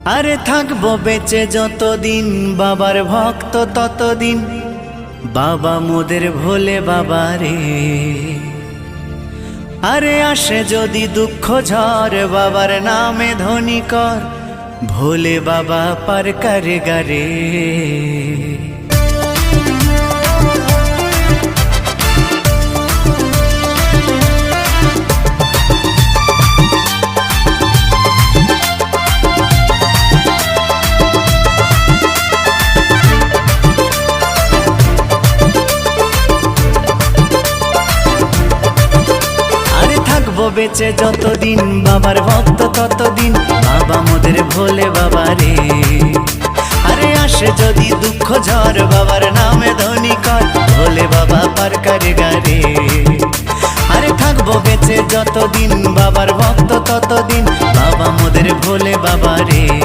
আরে থাকবো বেঁচে যতদিন বাবার ভক্ত ততদিন, বাবা মোদের ভোলে বাবা রে। আরে আসে যদি দুঃখ ঝড় বাবার নামে ধ্বনি কর, ভোলে বাবা পার করে গারে। বেঁচে যতদিন বাবার ভক্ত ততদিন, বাবা মোদের ভোলে বাবা রে। আরে আসে যদি দুঃখ ঝড় বাবার নামে ধ্বনি কর, ভোলে বাবা পার করে গারে। আরে থাকবো বেঁচে যতদিন বাবার ভক্ত ততদিন, বাবা মোদের ভোলে বাবা রে।